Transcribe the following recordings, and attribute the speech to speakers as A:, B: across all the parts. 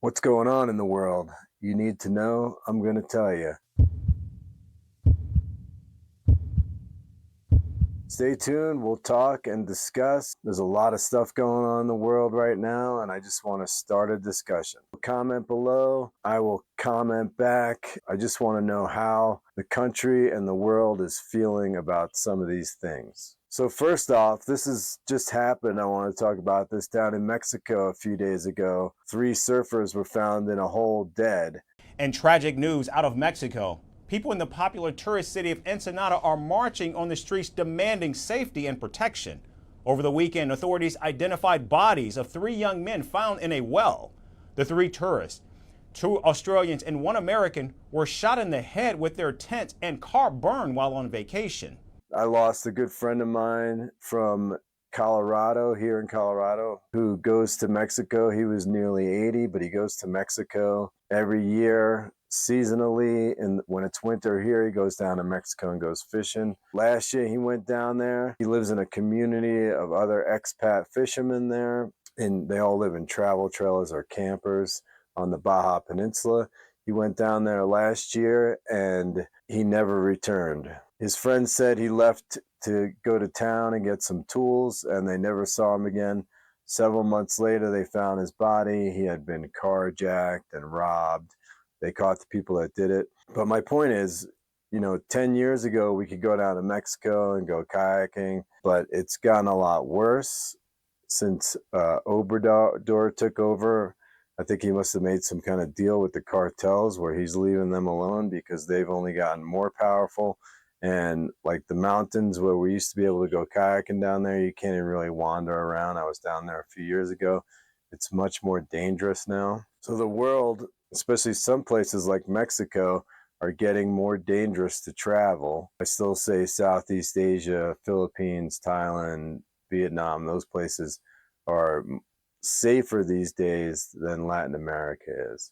A: What's going on in the world? You need to know, I'm going to tell you. Stay tuned, we'll talk and discuss. There's a lot of stuff going on in the world right now, and I just want to start a discussion. Comment below, I will comment back. I just want to know how the country and the world is feeling about some of these things. So first off, this has just happened. I want to talk about this down in Mexico a few days ago. 3 surfers were found in a hole dead.
B: And tragic news out of Mexico. People in the popular tourist city of Ensenada are marching on the streets demanding safety and protection. Over the weekend, authorities identified bodies of 3 young men found in a well. The 3 tourists, 2 Australians and 1 American, were shot in the head with their tents and car burned while on vacation.
A: I lost a good friend of mine from Colorado, here in Colorado, who goes to Mexico. He was nearly 80, but he goes to Mexico every year seasonally, and when it's winter here, he goes down to Mexico and goes fishing. Last year he went down there. He lives in a community of other expat fishermen there, and they all live in travel trailers or campers on the Baja Peninsula. He went down there last year and he never returned. His friend said he left to go to town and get some tools, and they never saw him again. Several months later, they found his body. He had been carjacked and robbed. They caught the people that did it. But my point is, 10 years ago, we could go down to Mexico and go kayaking, but it's gotten a lot worse since Obrador took over. I think he must have made some kind of deal with the cartels where he's leaving them alone because they've only gotten more powerful. And like the mountains where we used to be able to go kayaking down there, you can't even really wander around. I was down there a few years ago. It's much more dangerous now. So the world, especially some places like Mexico, are getting more dangerous to travel. I still say Southeast Asia, Philippines, Thailand, Vietnam, those places are safer these days than Latin America is.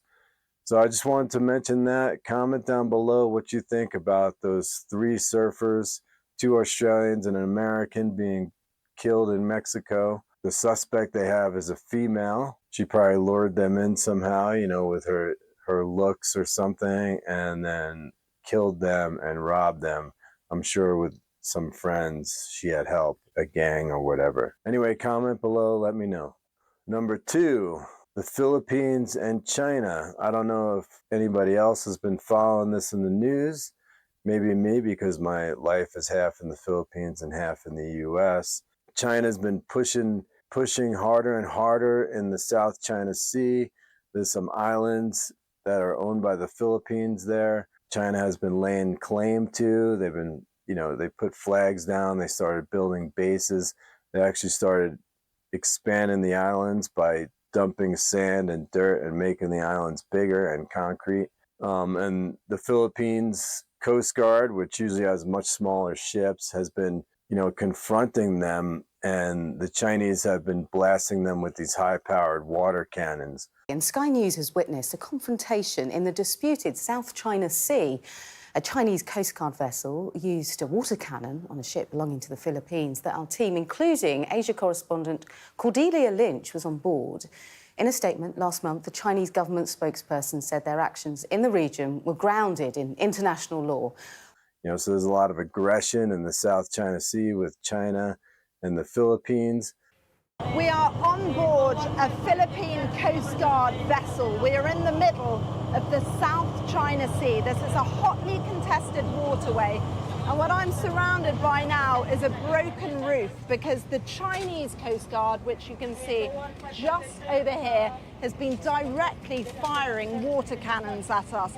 A: So I just wanted to mention that. Comment down below what you think about those 3 surfers, 2 Australians and an American being killed in Mexico. The suspect they have is a female. She probably lured them in somehow, with her looks or something, and then killed them and robbed them. I'm sure with some friends she had help, a gang or whatever. Anyway, comment below, let me know. Number 2. The Philippines and China. I don't know if anybody else has been following this in the news. Maybe me, because my life is half in the Philippines and half in the US. China's been pushing harder and harder in the South China Sea. There's some islands that are owned by the Philippines there. China has been laying claim to. They've been, they put flags down. They started building bases. They actually started expanding the islands by dumping sand and dirt and making the islands bigger and concrete. And the Philippines Coast Guard, which usually has much smaller ships, has been, confronting them, and the Chinese have been blasting them with these high-powered water cannons.
C: And Sky News has witnessed a confrontation in the disputed South China Sea. A Chinese Coast Guard vessel used a water cannon on a ship belonging to the Philippines that our team, including Asia correspondent Cordelia Lynch, was on board. In a statement last month, the Chinese government spokesperson said their actions in the region were grounded in international law.
A: So there's a lot of aggression in the South China Sea with China and the Philippines.
D: We are on board a Philippine Coast Guard vessel. We are in the middle of the South China Sea. This is a hotly contested waterway. And what I'm surrounded by now is a broken roof because the Chinese Coast Guard, which you can see just over here, has been directly firing water cannons at us.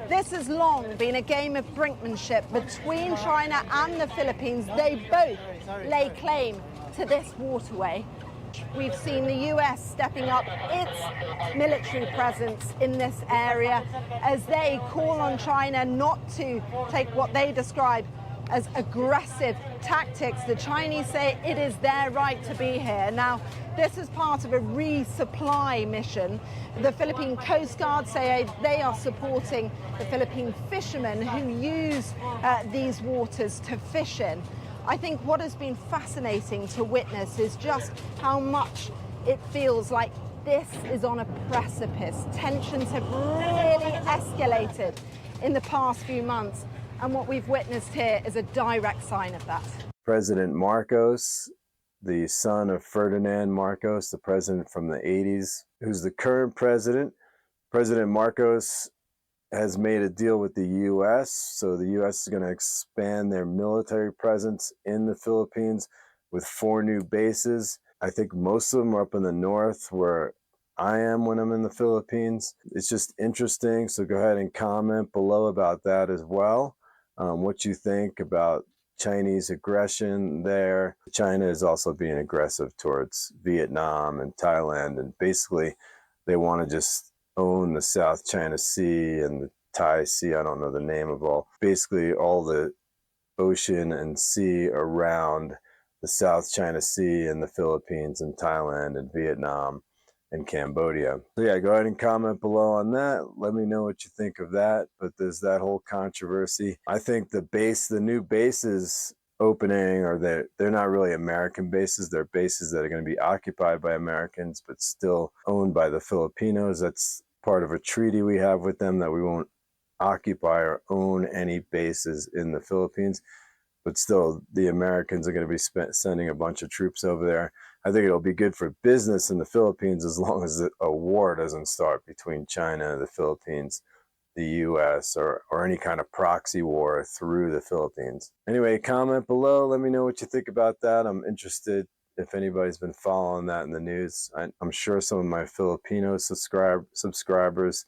D: This has long been a game of brinkmanship between China and the Philippines. They both lay claim to this waterway. We've seen the US stepping up its military presence in this area as they call on China not to take what they describe as aggressive tactics. The Chinese say it is their right to be here. Now, this is part of a resupply mission. The Philippine Coast Guard say they are supporting the Philippine fishermen who use these waters to fish in. I think what has been fascinating to witness is just how much it feels like this is on a precipice. Tensions have really escalated in the past few months, and what we've witnessed here is a direct sign of that.
A: President Marcos, the son of Ferdinand Marcos, the president from the 80s, who's the current president. President Marcos has made a deal with the U.S., so the U.S. is going to expand their military presence in the Philippines with 4 new bases. I think most of them are up in the north where I am when I'm in the Philippines. It's just interesting, so go ahead and comment below about that as well. What you think about Chinese aggression there. China is also being aggressive towards Vietnam and Thailand, and basically they want to just own the South China Sea and the Thai Sea. I don't know the name of all. Basically all the ocean and sea around the South China Sea and the Philippines and Thailand and Vietnam and Cambodia. So yeah, go ahead and comment below on that. Let me know what you think of that. But there's that whole controversy. I think the new bases opening, or they're not really American bases. They're bases that are going to be occupied by Americans, but still owned by the Filipinos. That's part of a treaty we have with them, that we won't occupy or own any bases in the Philippines. But still, the Americans are going to be sending a bunch of troops over there. I think it'll be good for business in the Philippines as long as a war doesn't start between China, the Philippines, the U.S., or any kind of proxy war through the Philippines. Anyway, comment below. Let me know what you think about that. I'm interested if anybody's been following that in the news. I'm sure some of my Filipino subscribers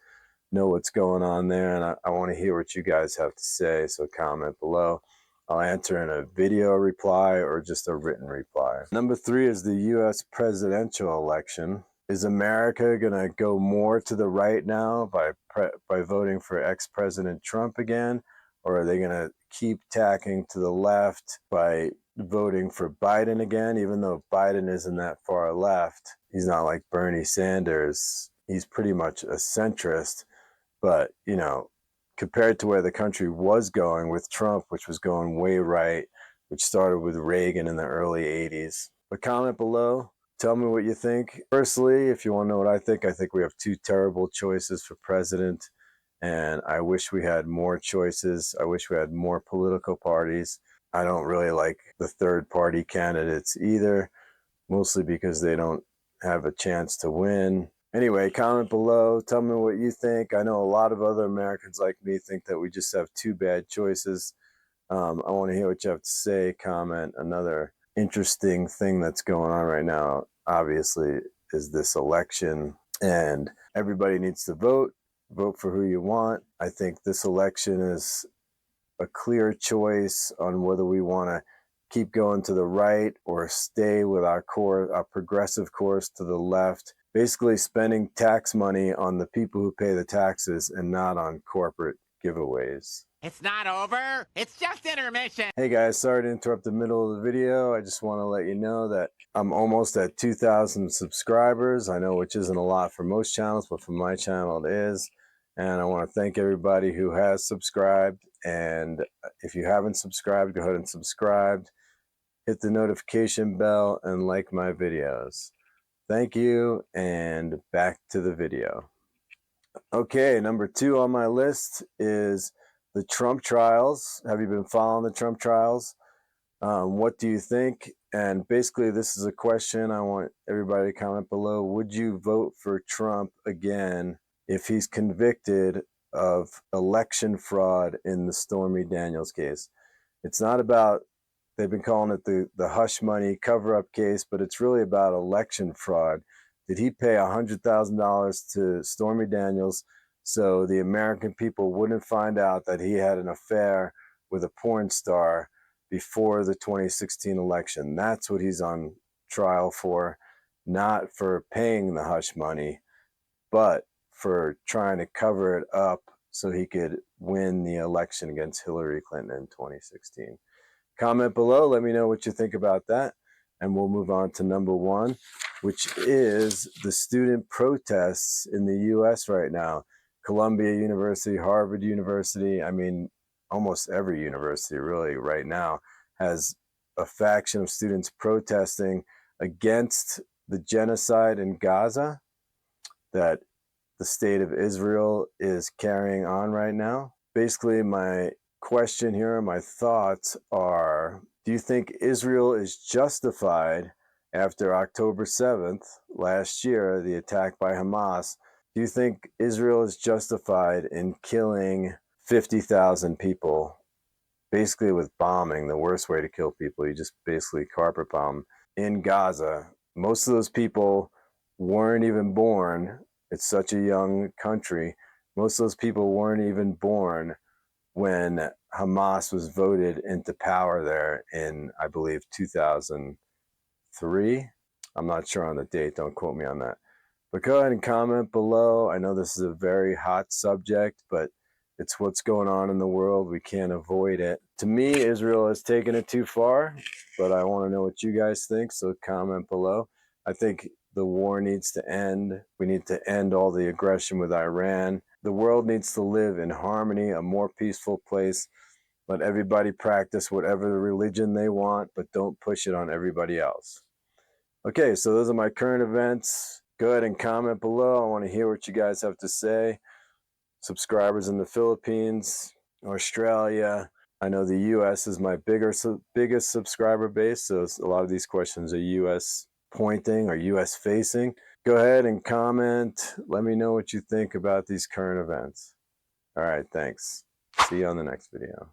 A: know what's going on there, and I want to hear what you guys have to say, so comment below. I'll answer in a video reply or just a written reply. Number 3 is the U.S. presidential election. Is America going to go more to the right now by voting for ex-President Trump again? Or are they going to keep tacking to the left by voting for Biden again? Even though Biden isn't that far left, he's not like Bernie Sanders. He's pretty much a centrist, but, you know, compared to where the country was going with Trump, which was going way right, which started with Reagan in the early 80s. But comment below. Tell me what you think. Personally, if you want to know what I think we have 2 terrible choices for president, and I wish we had more choices. I wish we had more political parties. I don't really like the third-party candidates either, mostly because they don't have a chance to win. Anyway, comment below. Tell me what you think. I know a lot of other Americans like me think that we just have 2 bad choices. I want to hear what you have to say. Comment. Another interesting thing that's going on right now, obviously, is this election. And everybody needs to vote. Vote for who you want. I think this election is a clear choice on whether we want to keep going to the right or stay with our progressive course to the left. Basically spending tax money on the people who pay the taxes and not on corporate giveaways.
E: It's not over. It's just intermission.
A: Hey guys, sorry to interrupt the middle of the video. I just want to let you know that I'm almost at 2,000 subscribers. I know, which isn't a lot for most channels, but for my channel it is. And I want to thank everybody who has subscribed. And if you haven't subscribed, go ahead and subscribe. Hit the notification bell and like my videos. Thank you, and back to the video. Okay, number 2 on my list is the Trump trials. Have you been following the Trump trials? What do you think? And basically, this is a question. I want everybody to comment below. Would you vote for Trump again if he's convicted of election fraud in the Stormy Daniels case? It's not about, they've been calling it the hush money cover-up case, but it's really about election fraud. Did he pay $100,000 to Stormy Daniels so the American people wouldn't find out that he had an affair with a porn star before the 2016 election? That's what he's on trial for, not for paying the hush money, but for trying to cover it up so he could win the election against Hillary Clinton in 2016. Comment below. Let me know what you think about that. And we'll move on to number 1, which is the student protests in the U.S. right now. Columbia University, Harvard University, I mean, almost every university really right now has a faction of students protesting against the genocide in Gaza. that the state of Israel is carrying on right now. Basically, my question here, my thoughts are, do you think Israel is justified after October 7th last year, the attack by Hamas? Do you think Israel is justified in killing 50,000 people, basically with bombing, the worst way to kill people? You just basically carpet bomb in Gaza. Most of those people weren't even born. It's such a young country. Most of those people weren't even born when Hamas was voted into power there in, I believe, 2003. I'm not sure on the date. Don't quote me on that. But go ahead and comment below. I know this is a very hot subject, but it's what's going on in the world. We can't avoid it. To me, Israel has taken it too far, but I want to know what you guys think, so comment below. I think the war needs to end. We need to end all the aggression with Iran. The world needs to live in harmony, a more peaceful place. Let everybody practice whatever religion they want, but don't push it on everybody else. Okay, so those are my current events. Go ahead and comment below. I want to hear what you guys have to say. Subscribers in the Philippines, Australia. I know the US is my biggest subscriber base, so a lot of these questions are US pointing or US facing. Go ahead and comment. Let me know what you think about these current events. All right, thanks. See you on the next video.